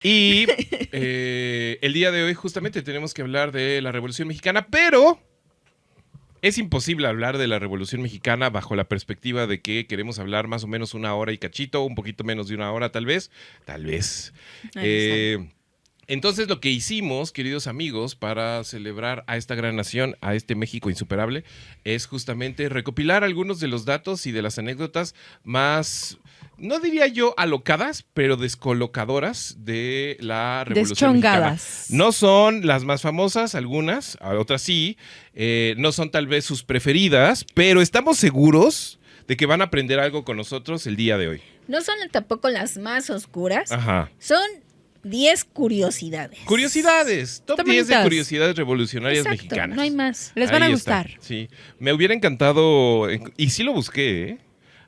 Y el día de hoy justamente tenemos que hablar de la Revolución Mexicana, pero es imposible hablar de la Revolución Mexicana bajo la perspectiva de que queremos hablar más o menos una hora y cachito, un poquito menos de una hora tal vez. Entonces lo que hicimos, queridos amigos, para celebrar a esta gran nación, a este México insuperable, es justamente recopilar algunos de los datos y de las anécdotas más, no diría yo alocadas, pero descolocadoras de la Revolución Mexicana. No son las más famosas, algunas, otras sí, no son tal vez sus preferidas, pero estamos seguros de que van a aprender algo con nosotros el día de hoy. No son tampoco las más oscuras, Ajá. son 10 curiosidades. Curiosidades, top 10 de curiosidades revolucionarias Exacto, mexicanas. No hay más. Les van a Ahí gustar. está. Sí, me hubiera encantado, y sí lo busqué, ¿eh?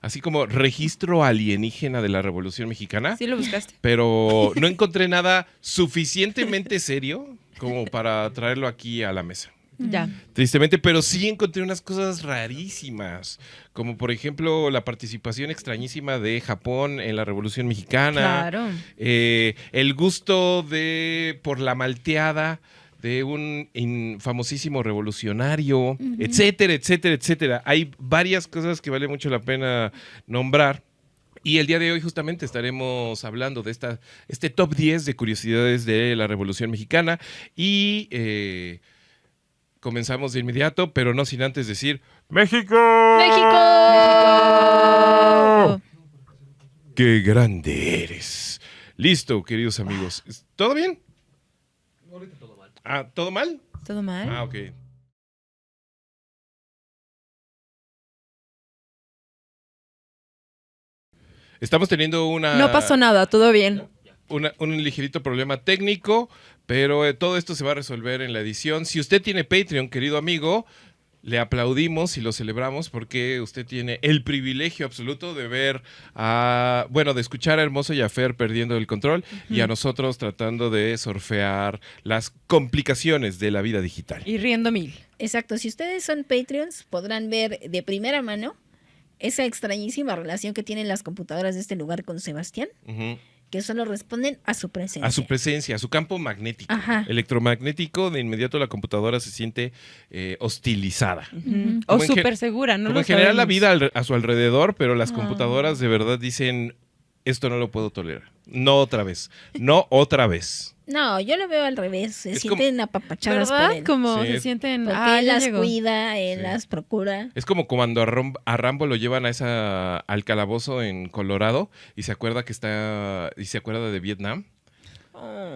Así como registro alienígena de la Revolución Mexicana. Sí lo buscaste. Pero no encontré nada suficientemente serio como para traerlo aquí a la mesa. Ya. Tristemente, pero sí encontré unas cosas rarísimas, como por ejemplo la participación extrañísima de Japón en la Revolución Mexicana. Claro. El gusto por la malteada de un famosísimo revolucionario, etcétera, etcétera, etcétera. Hay varias cosas que vale mucho la pena nombrar. Y el día de hoy justamente estaremos hablando de este top 10 de curiosidades de la Revolución Mexicana. Y comenzamos de inmediato, pero no sin antes decir ¡México! ¡México! ¡Qué grande eres! Listo, queridos amigos. ¿Todo bien? Ahorita todo mal. Ah, ¿todo mal? ¿Todo mal? Ah, ok. Estamos teniendo No pasó nada, todo bien. un ligerito problema técnico, pero todo esto se va a resolver en la edición. Si usted tiene Patreon, querido amigo, le aplaudimos y lo celebramos porque usted tiene el privilegio absoluto de ver de escuchar a Hermoso y a Fer perdiendo el control y a nosotros tratando de surfear las complicaciones de la vida digital. Y riendo mil. Exacto, si ustedes son Patreons, podrán ver de primera mano esa extrañísima relación que tienen las computadoras de este lugar con Sebastián, que solo responden a su presencia. A su presencia, a su campo magnético. Ajá. Electromagnético, de inmediato la computadora se siente hostilizada. O Como súper segura, ¿no? Como lo en general la sabemos. vida a su alrededor, pero las computadoras de verdad dicen, esto no lo puedo tolerar. No otra vez. No otra vez. No, yo lo veo al revés. Se Es sienten apapachadas por ¿Verdad? él. Como Sí. se sienten... Porque Ah, él ya las llegó. cuida, él Sí. las procura. Es como cuando a Rambo lo llevan al calabozo en Colorado y se acuerda de Vietnam.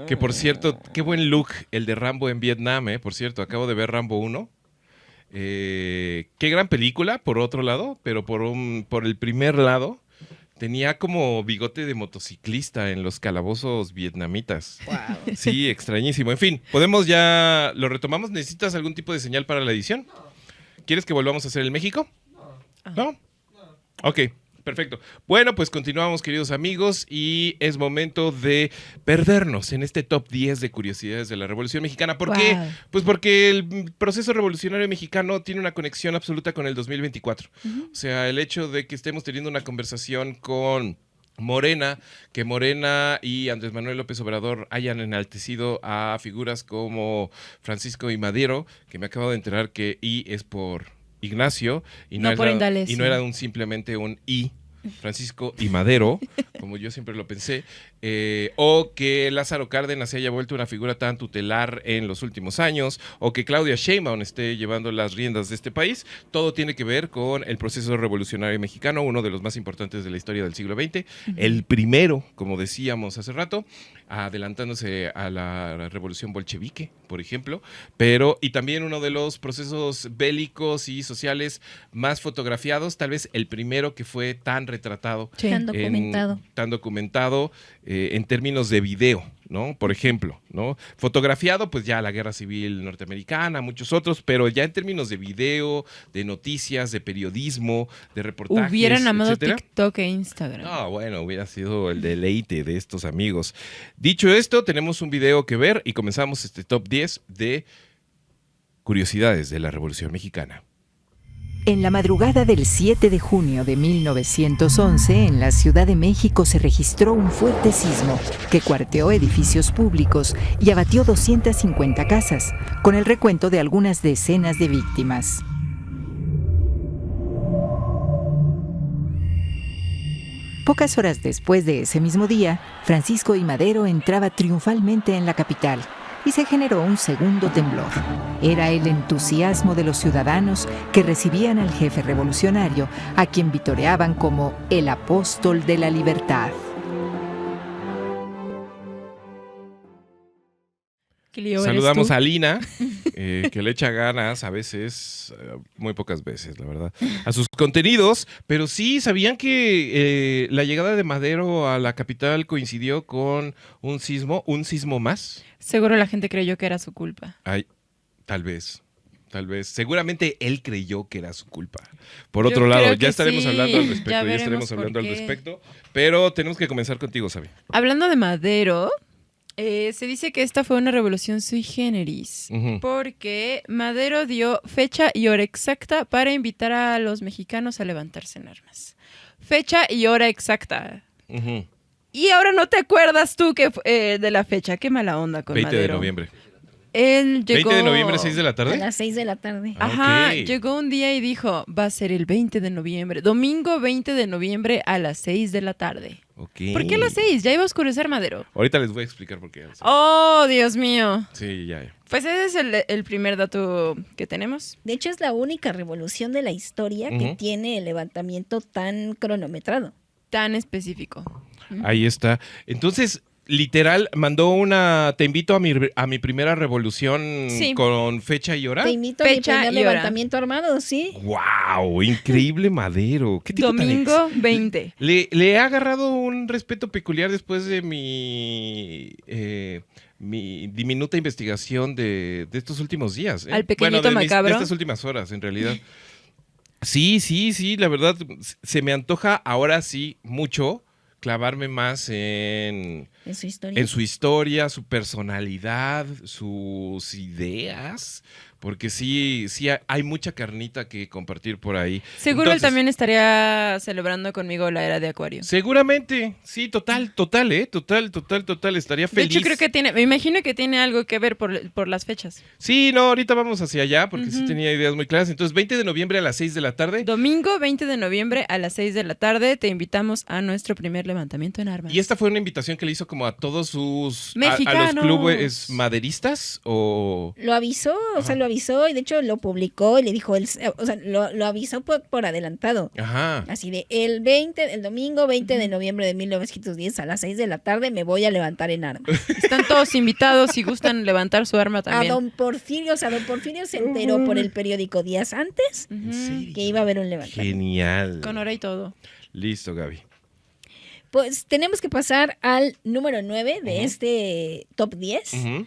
Que por cierto, qué buen look el de Rambo en Vietnam, por cierto, acabo de ver Rambo 1. Qué gran película, por otro lado, pero por el primer lado, tenía como bigote de motociclista en los calabozos vietnamitas. Wow. Sí, extrañísimo. En fin, ¿lo retomamos? ¿Necesitas algún tipo de señal para la edición? ¿Quieres que volvamos a hacer el México? ¿No? Ok, perfecto. Bueno, pues continuamos, queridos amigos, y es momento de perdernos en este top 10 de curiosidades de la Revolución Mexicana. ¿Por qué? Wow. Pues porque el proceso revolucionario mexicano tiene una conexión absoluta con el 2024. O sea, el hecho de que estemos teniendo una conversación con Morena, que Morena y Andrés Manuel López Obrador hayan enaltecido a figuras como Francisco I. Madero, que me acabo de enterar que I es por Ignacio y No por Indalecio. y no era simplemente un I, Francisco y Madero, como yo siempre lo pensé, o que Lázaro Cárdenas se haya vuelto una figura tan tutelar en los últimos años, o que Claudia Sheinbaum esté llevando las riendas de este país. Todo tiene que ver con el proceso revolucionario mexicano, uno de los más importantes de la historia del siglo XX, el primero, como decíamos hace rato, adelantándose a la revolución bolchevique, por ejemplo, y también uno de los procesos bélicos y sociales más fotografiados, tal vez el primero que fue tan retratado, Sí. Tan documentado. tan documentado en términos de video, ¿no? Por ejemplo, ¿no? Fotografiado, pues ya la Guerra Civil Norteamericana, muchos otros, pero ya en términos de video, de noticias, de periodismo, de reportajes, Hubieran amado etcétera. TikTok e Instagram. No, bueno, hubiera sido el deleite de estos amigos. Dicho esto, tenemos un video que ver y comenzamos este top 10 de curiosidades de la Revolución Mexicana. En la madrugada del 7 de junio de 1911, en la Ciudad de México se registró un fuerte sismo que cuarteó edificios públicos y abatió 250 casas, con el recuento de algunas decenas de víctimas. Pocas horas después de ese mismo día, Francisco I. Madero entraba triunfalmente en la capital y se generó un segundo temblor. Era el entusiasmo de los ciudadanos que recibían al jefe revolucionario, a quien vitoreaban como el apóstol de la libertad. Saludamos a Lina, que le echa ganas a veces, muy pocas veces, la verdad, a sus contenidos. Pero sí, ¿sabían que la llegada de Madero a la capital coincidió con un sismo más? Seguro la gente creyó que era su culpa. Ay, tal vez. Seguramente él creyó que era su culpa. Por Yo otro lado, creo ya que estaremos sí, hablando al respecto, ya ya veremos estaremos por hablando al qué. respecto. Pero tenemos que comenzar contigo, Sabi. Hablando de Madero, se dice que esta fue una revolución sui generis, Ujú. porque Madero dio fecha y hora exacta para invitar a los mexicanos a levantarse en armas. Fecha y hora exacta. Ujú. Y ahora no te acuerdas tú de la fecha. Qué mala onda con 20 Madero. de noviembre. Él llegó... 20 de noviembre, 6 de la A tarde. las 6 de la tarde. Ajá, Ok. llegó un día y dijo, va a ser el 20 de noviembre, domingo 20 de noviembre a las 6 de la tarde. Ok. ¿Por qué a las 6? Ya iba a oscurecer Madero. Ahorita les voy a explicar por qué. Oh, Dios mío. Sí, ya. Pues ese es el primer dato que tenemos. De hecho, es la única revolución de la historia que Ujú. tiene el levantamiento tan cronometrado. Tan específico. Ahí está. Entonces, literal, mandó te invito a mi primera revolución Sí. con fecha y hora. Te invito a mi Fecha primer y hora. levantamiento armado, ¿sí? ¡Wow! Increíble Madero. ¿Qué tipo tan Domingo 20. Le he agarrado un respeto peculiar después de mi diminuta investigación de estos últimos días. Al pequeñito de macabro. de estas últimas horas, en realidad. Sí, la verdad, se me antoja ahora sí mucho clavarme más En su historia. en su historia, su personalidad, sus ideas, porque sí hay mucha carnita que compartir por ahí. Seguro él Entonces, también estaría celebrando conmigo la era de Acuario. seguramente, sí, total, estaría De feliz. hecho, creo que me imagino que tiene algo que ver por las fechas. Sí, no, ahorita vamos hacia allá, porque sí Ujú. tenía ideas muy claras. Entonces, 20 de noviembre a las 6 de la tarde. Domingo 20 de noviembre a las 6 de la tarde te invitamos a nuestro primer levantamiento en armas. Y esta fue una invitación que le hizo como a todos sus... a los Mexicanos. clubes maderistas o... Lo avisó, o sea, Ajá. lo avisó y de hecho lo publicó y le dijo, o sea, lo avisó por adelantado. Ajá. Así de, el domingo 20 de noviembre de 1910 a las 6 de la tarde me voy a levantar en armas. Están todos invitados si gustan levantar su arma A también. don Porfirio, o sea, don Porfirio se enteró por el periódico días antes Ujú. ¿En serio? que iba a haber un levantamiento. Genial. Con hora y todo. Listo, Gaby. Pues tenemos que pasar al número 9 de Ujú. este top 10. Ujú.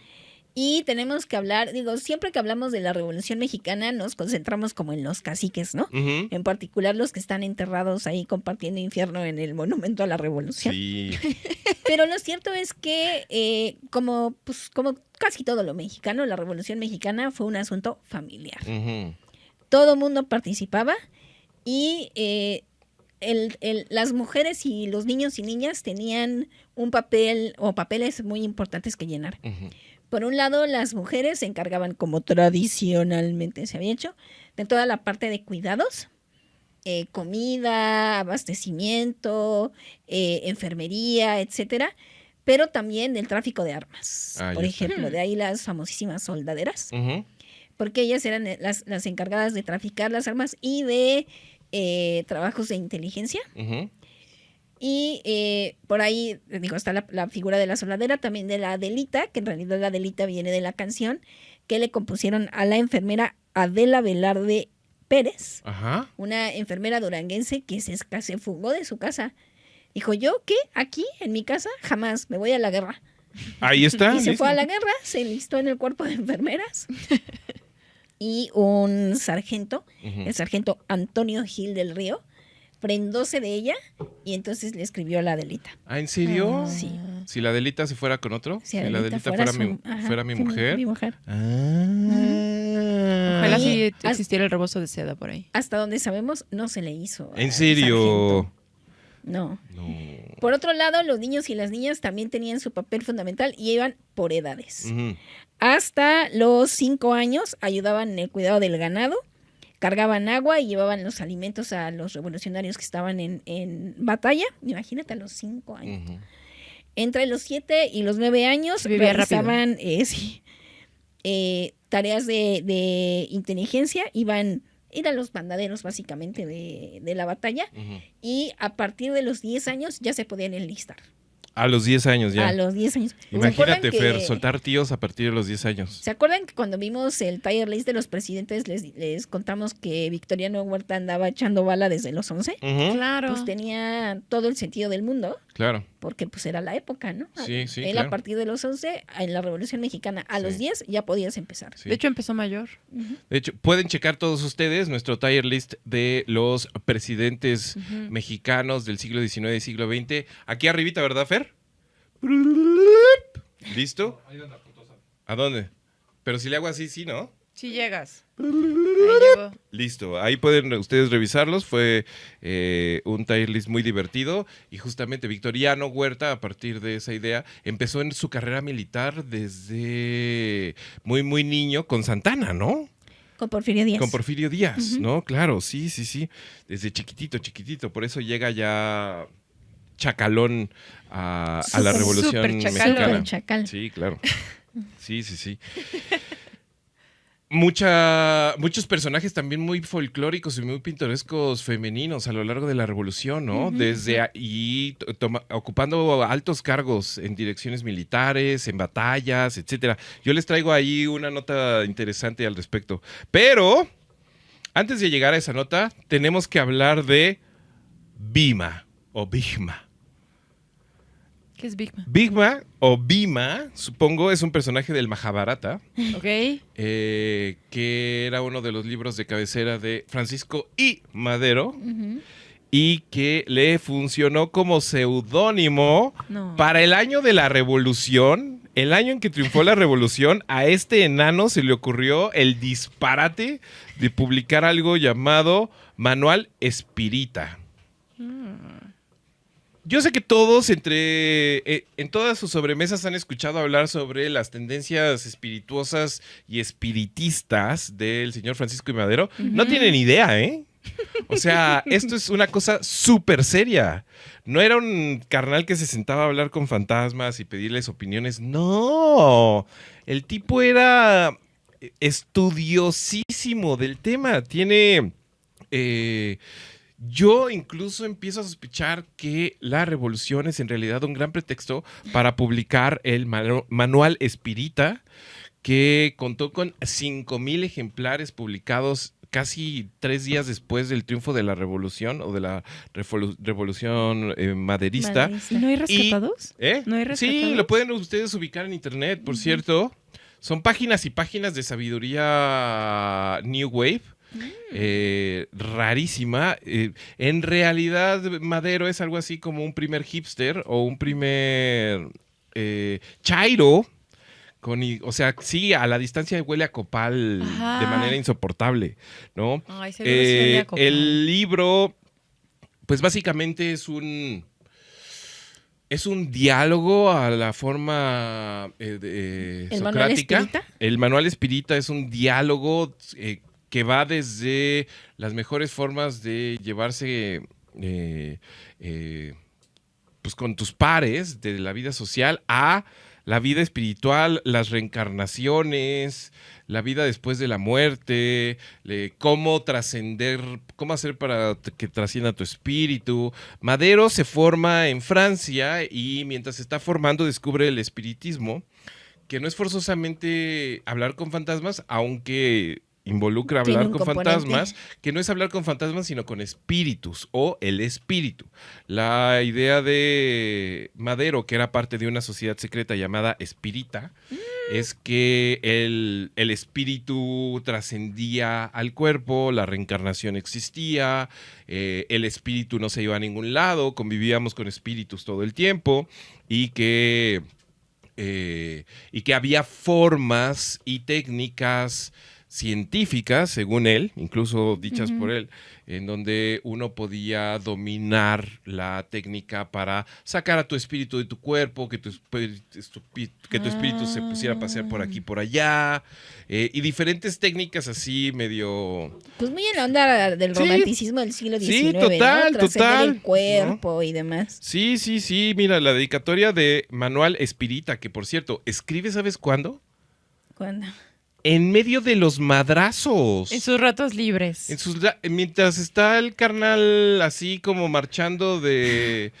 Y tenemos que hablar, digo, siempre que hablamos de la Revolución Mexicana nos concentramos como en los caciques, ¿no? Ujú. En particular los que están enterrados ahí compartiendo infierno en el Monumento a la Revolución. Sí. Pero lo cierto es que, como casi todo lo mexicano, la Revolución Mexicana fue un asunto familiar. Ujú. Todo mundo participaba y las mujeres y los niños y niñas tenían un papel o papeles muy importantes que llenar. Ujú. Por un lado, las mujeres se encargaban, como tradicionalmente se había hecho, de toda la parte de cuidados, comida, abastecimiento, enfermería, etcétera, pero también del tráfico de armas. Ah, Por ya está. ejemplo, de ahí las famosísimas soldaderas, Ujú. porque ellas eran las encargadas de traficar las armas y de trabajos de inteligencia. Ujú. Y por ahí, digo, está la figura de la soldadera, también de la Adelita, que en realidad la Adelita viene de la canción que le compusieron a la enfermera Adela Velarde Pérez, Ajá. una enfermera duranguense que se fugó de su casa. Dijo, ¿yo qué? ¿Aquí? ¿En mi casa? Jamás, me voy a la guerra. Ahí está. Y se listo. fue a la guerra, se enlistó en el cuerpo de enfermeras. Y un sargento, Ujú. el sargento Antonio Gil del Río, prendóse de ella y entonces le escribió a la Adelita. Ah, ¿en serio? Sí. Si la Adelita se fuera con otro. Si la Adelita fuera mi mujer. Mi mujer. Ah. Ojalá ahí, sí existiera el rebozo de seda por ahí. hasta donde sabemos, no se le hizo. ¿En al serio? sargento. No. No. Por otro lado, los niños y las niñas también tenían su papel fundamental y iban por edades. Ujú. Hasta los 5 años ayudaban en el cuidado del ganado, cargaban agua y llevaban los alimentos a los revolucionarios que estaban en batalla. Imagínate a los 5 años. Ujú. Entre los 7 y los 9 años Se vivía realizaban tareas de inteligencia, eran los bandaderos básicamente de la batalla, Ujú. y a partir de los 10 años ya se podían enlistar. A los 10 años ya. A los 10 años. ¿Se Imagínate, acuerdan Fer, soltar tíos a partir de los 10 años. ¿Se acuerdan que cuando vimos el tier list de los presidentes les contamos que Victoriano Huerta andaba echando bala desde los 11? Ujú. Claro. Pues tenía todo el sentido del mundo, Claro. porque pues era la época, ¿no? Sí, sí, Él claro. a partir de los 11, en la Revolución Mexicana, a Sí. los 10 ya podías empezar. Sí. De hecho, empezó mayor. De hecho, pueden checar todos ustedes nuestro tier list de los presidentes mexicanos del siglo XIX y siglo XX. Aquí arribita, ¿verdad, Fer? ¿Listo? ¿A dónde? Pero si le hago así, sí, ¿no? Sí llegas. Ahí llegó. Listo, ahí pueden ustedes revisarlos. Fue un tier list muy divertido y justamente Victoriano Huerta, a partir de esa idea, empezó en su carrera militar desde muy, muy niño con Santana, ¿no? Con Porfirio Díaz. Con Porfirio Díaz, ¿no? Claro, sí, sí, sí. Desde chiquitito, chiquitito. Por eso llega ya chacalón a la Súper, Revolución súper chacalón. Mexicana. Súper chacal. Sí, claro. Sí, sí, sí. Muchos personajes también muy folclóricos y muy pintorescos femeninos a lo largo de la Revolución, ¿no? Desde ahí ocupando altos cargos en direcciones militares, en batallas, etcétera. Yo les traigo ahí una nota interesante al respecto. Pero antes de llegar a esa nota, tenemos que hablar de Bhima o Bhima. ¿Qué es Big Man? Bhima o Bhima, supongo, es un personaje del Mahabharata. Ok. Que era uno de los libros de cabecera de Francisco I. Madero Ujú. y que le funcionó como seudónimo No. para el año de la Revolución. El año en que triunfó la Revolución, a este enano se le ocurrió el disparate de publicar algo llamado Manual Espírita. Yo sé que todos en todas sus sobremesas han escuchado hablar sobre las tendencias espirituosas y espiritistas del señor Francisco I. Madero. No tienen idea, ¿eh? O sea, esto es una cosa súper seria. No era un carnal que se sentaba a hablar con fantasmas y pedirles opiniones. No, el tipo era estudiosísimo del tema. Tiene... yo incluso empiezo a sospechar que la revolución es en realidad un gran pretexto para publicar el Manual Espírita, que contó con 5,000 ejemplares publicados casi 3 días después del triunfo de la revolución o de la revolución maderista. Maderista. ¿Y no hay rescatados? ¿Eh? ¿No hay Sí, rescatados? lo pueden ustedes ubicar en internet, por cierto. Son páginas y páginas de sabiduría New Wave. Rarísima. En realidad, Madero es algo así como un primer hipster o un primer chairo. O sea, sí, a la distancia huele a copal Ajá. de manera insoportable, ¿no? Ay, seguro sí olía a copal. El libro, pues básicamente es un diálogo a la forma ¿El Manual socrática. Espírita? El Manual Espírita es un diálogo que va desde las mejores formas de llevarse pues con tus pares de la vida social a la vida espiritual, las reencarnaciones, la vida después de la muerte, cómo trascender, cómo hacer para que trascienda tu espíritu. Madero se forma en Francia y mientras se está formando descubre el espiritismo, que no es forzosamente hablar con fantasmas, aunque involucra Tiene hablar un con componente. fantasmas, que no es hablar con fantasmas, sino con espíritus o el espíritu. La idea de Madero, que era parte de una sociedad secreta llamada Espírita, es que el espíritu trascendía al cuerpo, la reencarnación existía, el espíritu no se iba a ningún lado, convivíamos con espíritus todo el tiempo y que había formas y técnicas científicas, según él, incluso dichas por él, en donde uno podía dominar la técnica para sacar a tu espíritu de tu cuerpo, que tu espíritu se pusiera a pasear por aquí y por allá, y diferentes técnicas así medio... Pues muy en la onda del Sí. romanticismo del siglo XIX, Sí, ¿no? total, Trascender total, el cuerpo y demás. Sí, mira, la dedicatoria de Manual Espírita, que por cierto, escribe, ¿sabes cuándo? Cuando... En medio de los madrazos. En sus ratos libres. Mientras está el carnal así como marchando de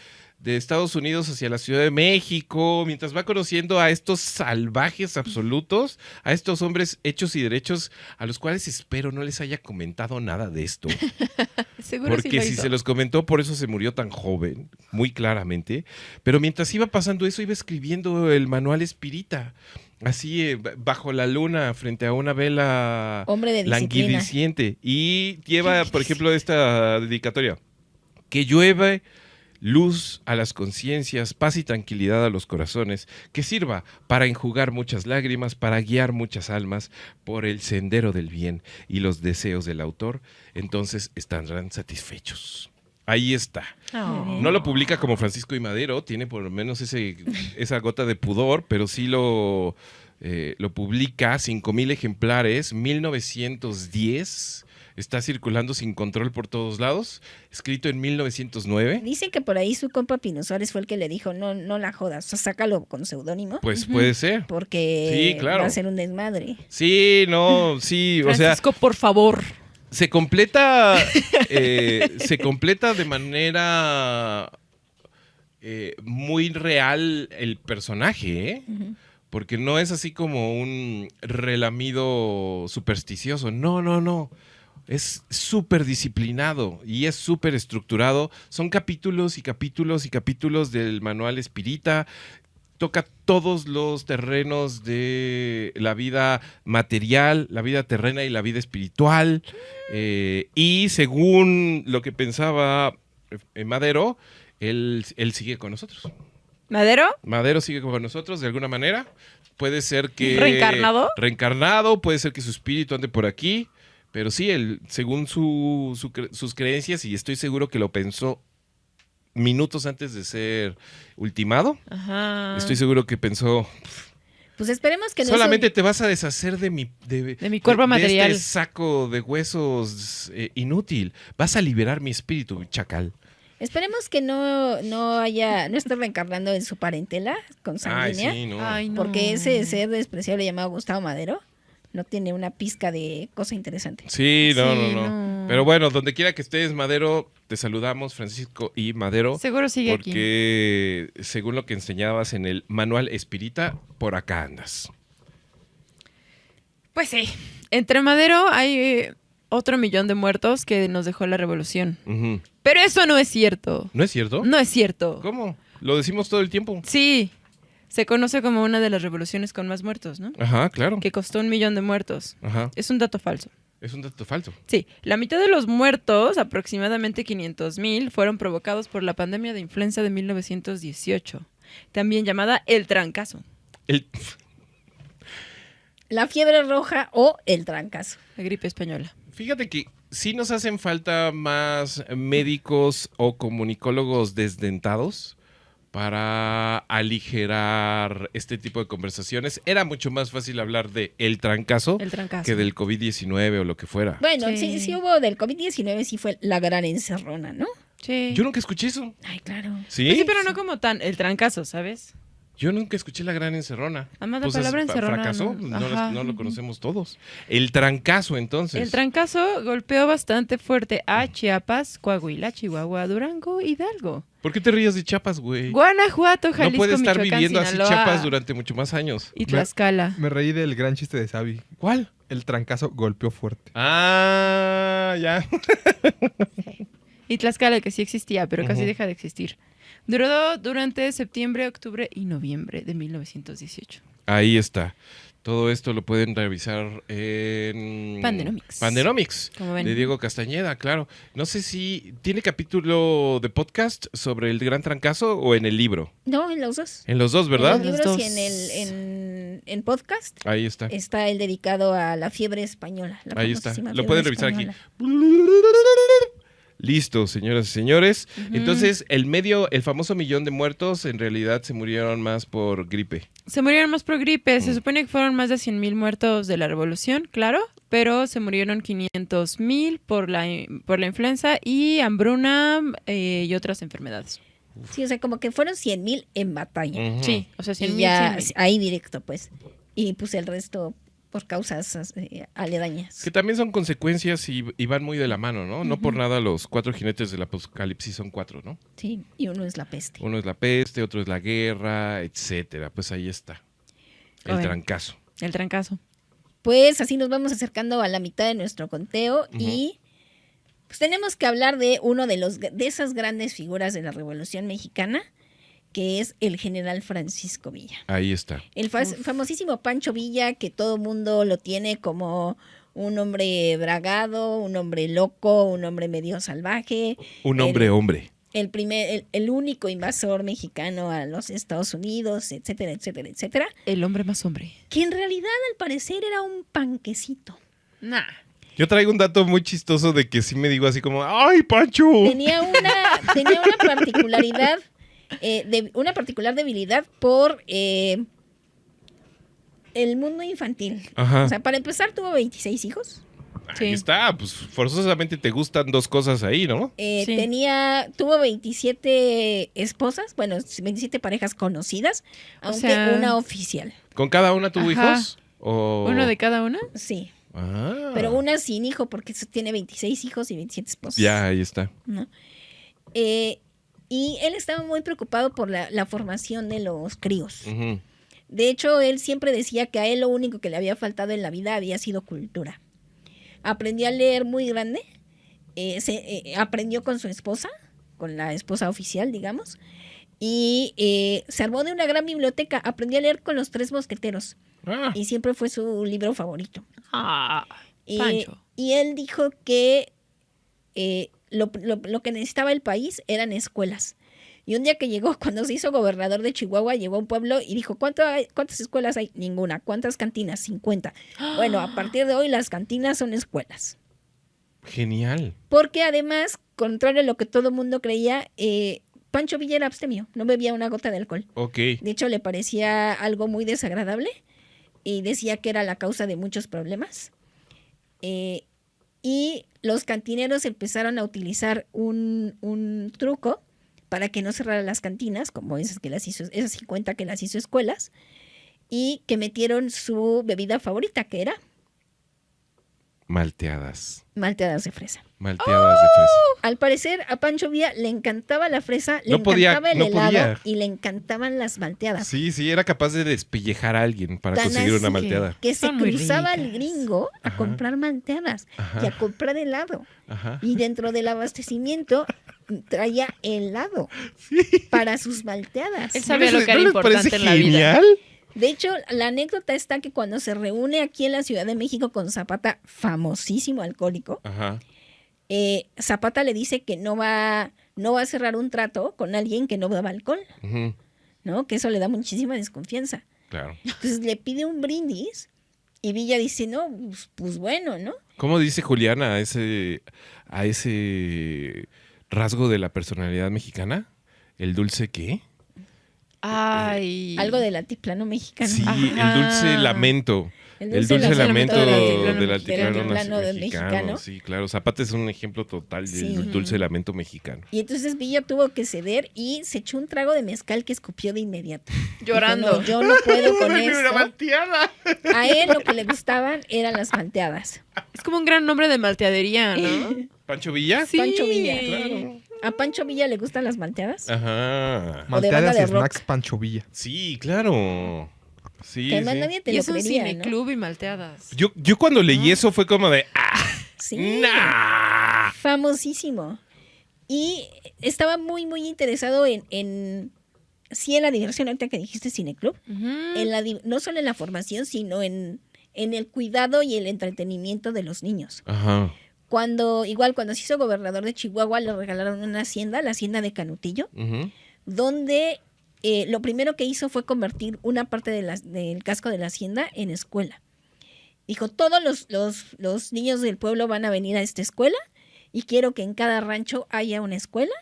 Estados Unidos hacia la Ciudad de México, mientras va conociendo a estos salvajes absolutos, a estos hombres hechos y derechos, a los cuales espero no les haya comentado nada de esto. Seguro sí Porque lo si hizo. se los comentó, por eso se murió tan joven, muy claramente. Pero mientras iba pasando eso, iba escribiendo el Manual Espírita. Así, bajo la luna, frente a una vela Hombre de disciplina. languideciente. Y lleva, por ejemplo, esta dedicatoria. Que llueve luz a las conciencias, paz y tranquilidad a los corazones, que sirva para enjugar muchas lágrimas, para guiar muchas almas por el sendero del bien y los deseos del autor, entonces estarán satisfechos. Ahí está. Oh. No lo publica como Francisco y Madero, tiene por lo menos esa gota de pudor, pero sí lo publica, 5,000 ejemplares, 1910, está circulando sin control por todos lados, escrito en 1909. Dicen que por ahí su compa Pino Suárez fue el que le dijo, no la jodas, o sea, sácalo con seudónimo, Pues puede ser. porque Sí, claro. va a ser un desmadre. Sí, no, sí, o sea, Francisco, por favor. se completa de manera muy real el personaje, ¿eh? Porque no es así como un relamido supersticioso. No. Es súper disciplinado y es súper estructurado. Son capítulos y capítulos y capítulos del Manual Espírita. Toca todos los terrenos de la vida material, la vida terrena y la vida espiritual. Y según lo que pensaba Madero, él sigue con nosotros. ¿Madero? Madero sigue con nosotros de alguna manera. Puede ser que... ¿Reencarnado? Reencarnado, puede ser que su espíritu ande por aquí. Pero sí, él, según sus creencias, y estoy seguro que lo pensó minutos antes de ser ultimado, Ajá. estoy seguro que pensó, Pues esperemos que no solamente te vas a deshacer de mi cuerpo material. este saco de huesos inútil. Vas a liberar mi espíritu, chacal. Esperemos que no esté reencarnando en su parentela consanguínea, Ay, sí, no. Ay, no. porque ese ser despreciable llamado Gustavo Madero no tiene una pizca de cosa interesante. Sí, Sí, no. no. Pero bueno, donde quiera que estés, Madero, te saludamos, Francisco y Madero. Seguro sigue aquí. Porque según lo que enseñabas en el Manual Espírita, por acá andas. Pues sí. Entre Madero hay otro millón de muertos que nos dejó la revolución. Ujú. Pero eso no es cierto. ¿No es cierto? No es cierto. ¿Cómo? Lo decimos todo el tiempo. Sí. Se conoce como una de las revoluciones con más muertos, ¿no? Ajá, claro. Que costó 1 millón de muertos. Ajá. Es un dato falso. Es un dato falso. Sí, la mitad de los muertos, aproximadamente 500,000, fueron provocados por la pandemia de influenza de 1918, también llamada el trancazo, El... La fiebre roja o el trancazo. la gripe española. Fíjate que sí nos hacen falta más médicos o comunicólogos desdentados para aligerar este tipo de conversaciones. Era mucho más fácil hablar de el trancazo El trancazo. que del COVID-19 o lo que fuera. Bueno, Sí. sí hubo del COVID-19, sí fue la gran encerrona, ¿no? Sí. Yo nunca escuché eso. Ay, claro. ¿Sí? Pues sí, pero no como tan el trancazo, ¿sabes? Yo nunca escuché la gran encerrona. Además, la palabra encerrona, ¿Fracasó? no. No, Ajá. no lo conocemos todos. El trancazo, entonces. El trancazo golpeó bastante fuerte a Chiapas, Coahuila, Chihuahua, Durango, Hidalgo, ¿Por qué te ríes de Chiapas, güey? Guanajuato, Jalisco, No puede estar Michoacán, viviendo así Sinaloa Chiapas durante mucho más años. y Tlaxcala. Me reí del gran chiste de Xavi. ¿Cuál? El trancazo golpeó fuerte. Ah, ya. Y Tlaxcala, que sí existía, pero casi Ujú. deja de existir. Duró durante septiembre, octubre y noviembre de 1918. Ahí está. Todo esto lo pueden revisar en Pandenomics. Pandenomics, Como ven. de Diego Castañeda, claro. No sé si tiene capítulo de podcast sobre el gran trancazo o en el libro. No, en los dos. En los dos, ¿verdad? En los Los libros dos. y en podcast. Ahí está. Está el dedicado a la fiebre española. La Ahí está. famosísima Lo fiebre pueden revisar aquí. española. Listo, señoras y señores. Entonces, el famoso millón de muertos, en realidad se murieron más por gripe. Se murieron más por gripe. Se supone que fueron más de 100,000 muertos de la revolución, claro, pero se murieron 500,000 por la influenza y hambruna y otras enfermedades. Sí, o sea, como que fueron 100,000 en batalla. Ujú. Sí, o sea, Y 100,000. ya 100,000. ahí directo, pues. Y pues el resto por causas aledañas. Que también son consecuencias y van muy de la mano, ¿no? No por nada los 4 jinetes del apocalipsis son 4, ¿no? Sí, y uno es la peste. Uno es la peste, otro es la guerra, etcétera. Pues ahí está. El Bueno. trancazo. El trancazo. Pues así nos vamos acercando a la mitad de nuestro conteo y pues tenemos que hablar de uno de esas grandes figuras de la Revolución Mexicana, que es el general Francisco Villa. Ahí está. El famosísimo Pancho Villa, que todo mundo lo tiene como un hombre bragado, un hombre loco, un hombre medio salvaje. Un hombre. El único invasor mexicano a los Estados Unidos, etcétera, etcétera, etcétera. El hombre más hombre. Que en realidad al parecer era un panquecito. Nah. Yo traigo un dato muy chistoso de que sí me digo así como, ¡ay, Pancho! Tenía una particularidad, una particular debilidad por el mundo infantil. Ajá. O sea, para empezar tuvo 26 hijos. Sí. Ahí está, pues forzosamente te gustan 2 cosas ahí, ¿no? Sí. Tuvo 27 esposas, bueno, 27 parejas conocidas, aunque sea- una oficial. ¿Con cada una tuvo Ajá. hijos? ¿O... ¿Uno de cada una? Sí, Ah. pero una sin hijo porque tiene 26 hijos y 27 esposas. Ya, ahí está. ¿No? Y él estaba muy preocupado por la formación de los críos. Ujú. De hecho, él siempre decía que a él lo único que le había faltado en la vida había sido cultura. Aprendió a leer muy grande, aprendió con su esposa, con la esposa oficial, digamos, y se armó de una gran biblioteca. Aprendió a leer con los 3 mosqueteros Ah, y siempre fue su libro favorito. Ah, Y, Pancho. y él dijo que lo que necesitaba el país eran escuelas. Y un día que llegó, cuando se hizo gobernador de Chihuahua, llegó a un pueblo y dijo, ¿cuántas escuelas hay? Ninguna. ¿Cuántas cantinas? 50. Bueno, a partir de hoy las cantinas son escuelas. genial. Porque además, contrario a lo que todo el mundo creía, Pancho Villa era abstemio, no bebía una gota de alcohol. Ok. De hecho, le parecía algo muy desagradable y decía que era la causa de muchos problemas. Y los cantineros empezaron a utilizar un truco para que no cerraran las cantinas, como esas 50 que las hizo escuelas, y que metieron su bebida favorita, que era Malteadas. malteadas de fresa. Malteadas de fresa. Al parecer, a Pancho Villa le encantaba la fresa, le No podía, encantaba el no helado podía. y le encantaban las malteadas. Sí, era capaz de despellejar a alguien para Tan conseguir una así malteada. Que se Son muy cruzaba el ricas. gringo a Ajá. comprar malteadas y a comprar helado. Ajá. Y dentro del abastecimiento traía helado para sus malteadas. Él sabía lo que era ¿No les importante parece en la vida. genial? De hecho, la anécdota está que cuando se reúne aquí en la Ciudad de México con Zapata, famosísimo alcohólico, Ajá. Zapata le dice que no va a cerrar un trato con alguien que no beba alcohol, Ujú. ¿no? Que eso le da muchísima desconfianza. Claro. Entonces le pide un brindis y Villa dice, no, pues bueno, ¿no? ¿Cómo dice Juliana a ese rasgo de la personalidad mexicana? ¿El dulce qué? Ay. Algo del altiplano mexicano. Sí, Ajá. el dulce lamento. El dulce lamento del altiplano mexicano. Sí, claro. Zapata es un ejemplo total del Sí. dulce lamento mexicano. Y entonces Villa tuvo que ceder y se echó un trago de mezcal que escupió de inmediato. Llorando. Dijo, no, yo no puedo con esto. malteada! A él lo que le gustaban eran las malteadas. Es como un gran nombre de malteadería, ¿no? ¿Pancho Villa? Sí. Pancho Villa. Claro. ¿A Pancho Villa le gustan las malteadas? Ajá. O de banda Malteadas de y rock. snacks Pancho Villa. Sí, claro. Sí, Que además sí. nadie te Y lo es un creería, ¿no? cineclub y malteadas. Yo cuando leí eso fue como de Sí. ¡nah! Famosísimo. Y estaba muy, muy interesado en la diversión, ahorita que dijiste cineclub, Ujú. no solo en la formación, sino en el cuidado y el entretenimiento de los niños. Ajá. Cuando se hizo gobernador de Chihuahua, le regalaron una hacienda, la hacienda de Canutillo, Ujú. donde lo primero que hizo fue convertir una parte del casco de la hacienda en escuela. Dijo, todos los niños del pueblo van a venir a esta escuela y quiero que en cada rancho haya una escuela.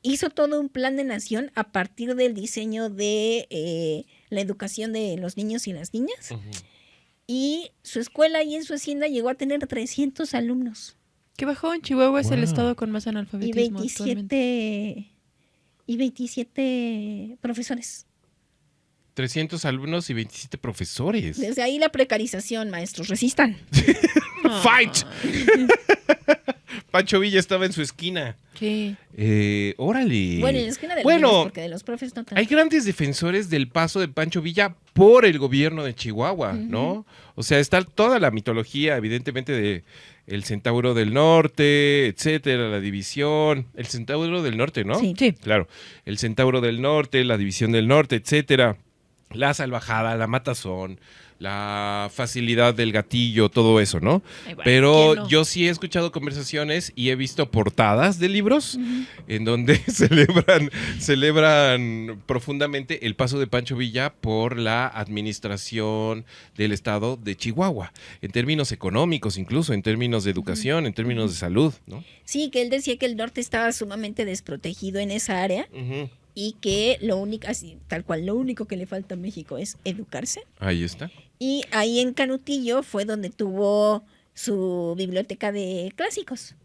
Hizo todo un plan de nación a partir del diseño de la educación de los niños y las niñas. Y su escuela y en su hacienda llegó a tener 300 alumnos. ¿Qué bajón? Chihuahua es el Wow. estado con más Y analfabetismo actualmente. 27 profesores. 300 alumnos y 27 profesores. Desde ahí la precarización, maestros, resistan. ¡Fight! Pancho Villa estaba en su esquina. Sí. Órale. Bueno, en la esquina de los Bueno, niños, porque de los profes no tanto. hay grandes defensores del paso de Pancho Villa por el gobierno de Chihuahua, ¿no? O sea, está toda la mitología, evidentemente, de el Centauro del Norte, etcétera, la división. El Centauro del Norte, ¿no? Sí. Sí. Claro. El Centauro del Norte, la división del Norte, etcétera. La salvajada, la matazón, la facilidad del gatillo, todo eso, ¿no? Ay, bueno, Pero ¿quién no? yo sí he escuchado conversaciones y he visto portadas de libros en donde celebran profundamente el paso de Pancho Villa por la administración del estado de Chihuahua, en términos económicos, incluso en términos de educación, en términos de salud, ¿no? Sí, que él decía que el norte estaba sumamente desprotegido en esa área Ujú. y que lo único, así, tal cual, lo único que le falta a México es educarse. Ahí está. Y ahí en Canutillo fue donde tuvo su biblioteca de clásicos.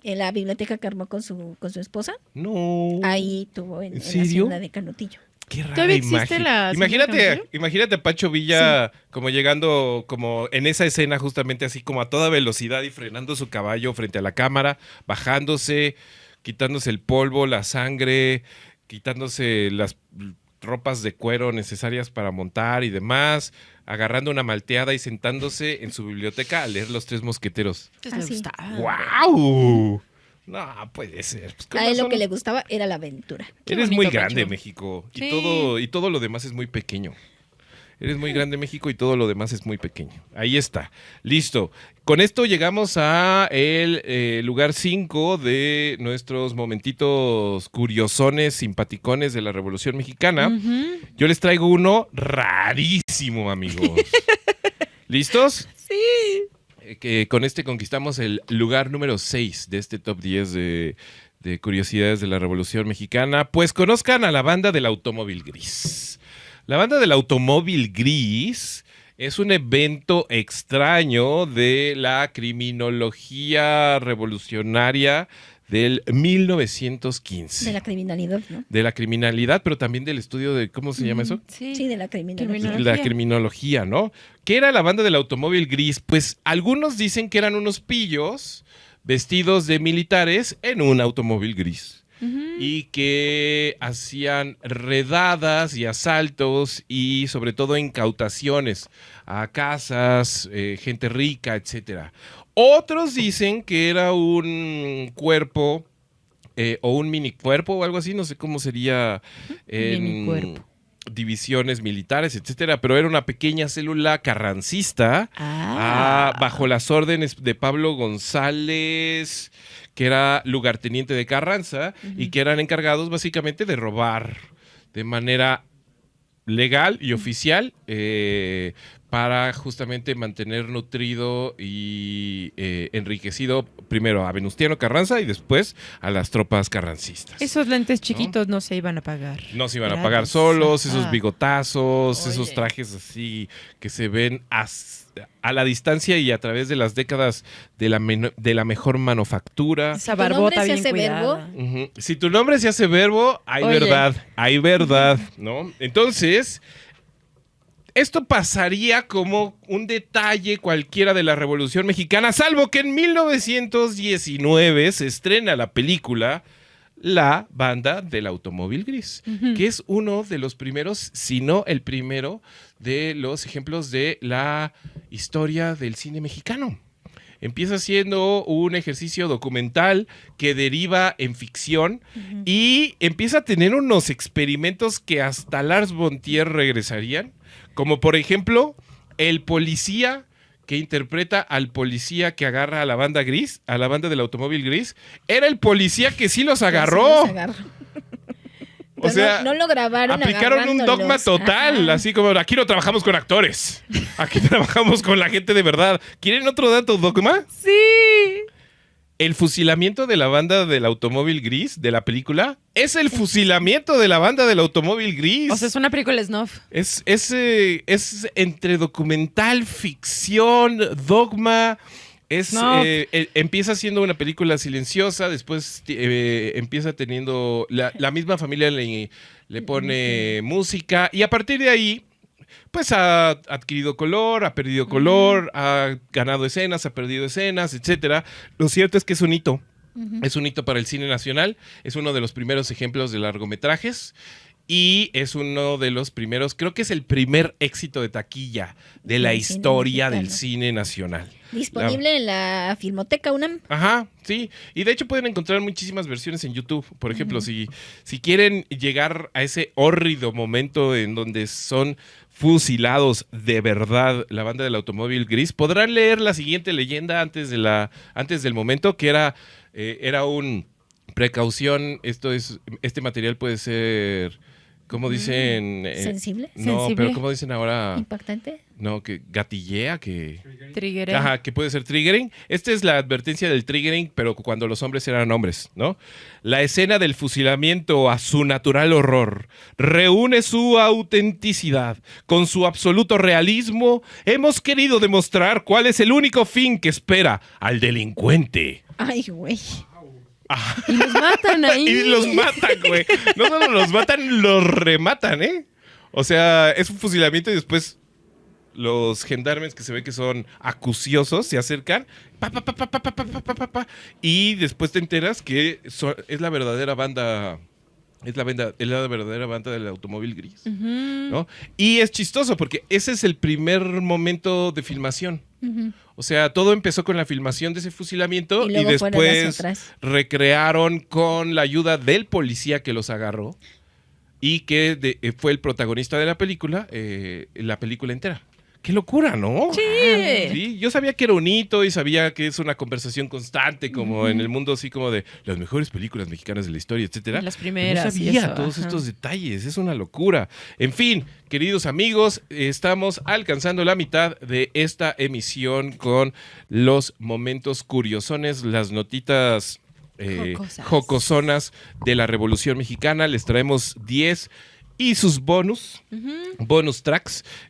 En la biblioteca que armó con su esposa. No. Ahí tuvo en la serio? hacienda de Canutillo. Qué rara ¿Todavía existe imagen. la hacienda de Canutillo? Imagínate a Pancho Villa como llegando como en esa escena justamente así como a toda velocidad y frenando su caballo frente a la cámara, bajándose, quitándose el polvo, la sangre, quitándose las ropas de cuero necesarias para montar y demás, agarrando una malteada y sentándose en su biblioteca a leer Los Tres Mosqueteros. Pues me Así. gustaba. ¡Wow! No, puede ser. Pues, con A él lo razón. que le gustaba era la aventura. Qué Eres bonito, muy grande, Pancho. México. Sí. Y todo lo demás es muy pequeño. Eres muy grande, México, y todo lo demás es muy pequeño. Ahí está. Listo. Con esto llegamos a el lugar 5 de nuestros momentitos curiosones, simpaticones de la Revolución Mexicana. Ujú. Yo les traigo uno rarísimo, amigos. ¿Listos? Sí. Que con este conquistamos el lugar número 6 de este top 10 de curiosidades de la Revolución Mexicana. Pues conozcan a la banda del Automóvil Gris. La banda del Automóvil Gris es un evento extraño de la criminología revolucionaria del 1915. De la criminalidad, ¿no? De la criminalidad, pero también del estudio de, ¿cómo se llama eso? Sí. Sí, de la criminalidad. La criminología, ¿no? ¿Qué era la banda del Automóvil Gris? Pues algunos dicen que eran unos pillos vestidos de militares en un automóvil gris y que hacían redadas y asaltos y sobre todo incautaciones a casas, gente rica, etcétera. Otros dicen que era un cuerpo o un mini cuerpo o algo así, no sé cómo sería en Minicuerpo. divisiones militares, etcétera, pero era una pequeña célula carrancista bajo las órdenes de Pablo González, que era lugarteniente de Carranza y que eran encargados básicamente de robar de manera legal y oficial para justamente mantener nutrido y enriquecido primero a Venustiano Carranza y después a las tropas carrancistas. Esos lentes chiquitos no se iban a pagar. No se iban a Gratis. pagar solos, esos Ajá. bigotazos, Oye. esos trajes así que se ven a la distancia y a través de las décadas de la mejor manufactura. Esa ¿Tu nombre barbota se bien hace cuidada. Ujú. Si tu nombre se hace verbo, hay verdad, ¿no? Entonces, esto pasaría como un detalle cualquiera de la Revolución Mexicana, salvo que en 1919 se estrena la película La Banda del Automóvil Gris, que es uno de los primeros, si no el primero, de los ejemplos de la historia del cine mexicano. Empieza siendo un ejercicio documental que deriva en ficción y empieza a tener unos experimentos que hasta Lars von Trier regresarían, como por ejemplo el policía que interpreta al policía que agarra a la banda gris, a la banda del Automóvil Gris, era el policía que sí los agarró. Sí, los agarró. O sea, no lo grabaron aplicaron un dogma agarrándolos. total, Ajá. así como aquí no trabajamos con actores, aquí trabajamos con la gente de verdad. ¿Quieren otro dato, dogma? Sí. El fusilamiento de la banda del automóvil gris de la película es el fusilamiento de la banda del automóvil gris. O sea, es una película snuff. Es entre documental, ficción, dogma. No. Empieza siendo una película silenciosa, después empieza teniendo... La misma familia le pone música y a partir de ahí, pues ha adquirido color, ha perdido color, ha ganado escenas, ha perdido escenas, etcétera. Lo cierto es que es un hito. Es un hito para el cine nacional. Es uno de los primeros ejemplos de largometrajes. Y es uno de los primeros, creo que es el primer éxito de taquilla de la Del cine historia del mexicano. cine nacional. Disponible en la Filmoteca UNAM. Ajá, sí. Y de hecho pueden encontrar muchísimas versiones en YouTube. Por ejemplo, si quieren llegar a ese hórrido momento en donde son fusilados de verdad la banda del automóvil gris, podrán leer la siguiente leyenda antes del momento, que era un precaución. Este material puede ser, ¿cómo dicen? ¿Sensible? No, Sensible. pero ¿cómo dicen ahora? ¿Impactante? No, que gatillea, que... Triggeré. Ajá, que puede ser triggering. Esta es la advertencia del triggering, pero cuando los hombres eran hombres, ¿no? La escena del fusilamiento a su natural horror reúne su autenticidad. Con su absoluto realismo, hemos querido demostrar cuál es el único fin que espera al delincuente. Ay, güey. Y los matan ahí. Y los matan, güey. No solo los matan, los rematan, ¿eh? O sea, es un fusilamiento y después los gendarmes que se ve que son acuciosos se acercan y después te enteras que es la verdadera banda. Es la verdadera banda del automóvil gris, ¿no? Y es chistoso porque ese es el primer momento de filmación. O sea, todo empezó con la filmación de ese fusilamiento y luego fueron las después otras. recrearon con la ayuda del policía que los agarró y que fue el protagonista de la película entera. ¡Qué locura!, ¿no? Sí. Sí, yo sabía que era un hito y sabía que es una conversación constante, como en el mundo, así como de las mejores películas mexicanas de la historia, etcétera. Las primeras. No y sabía eso, todos ajá. estos detalles, es una locura. En fin, queridos amigos, estamos alcanzando la mitad de esta emisión con los momentos curiosones, las notitas jocosonas de la Revolución Mexicana. Les traemos 10 y sus bonus tracks.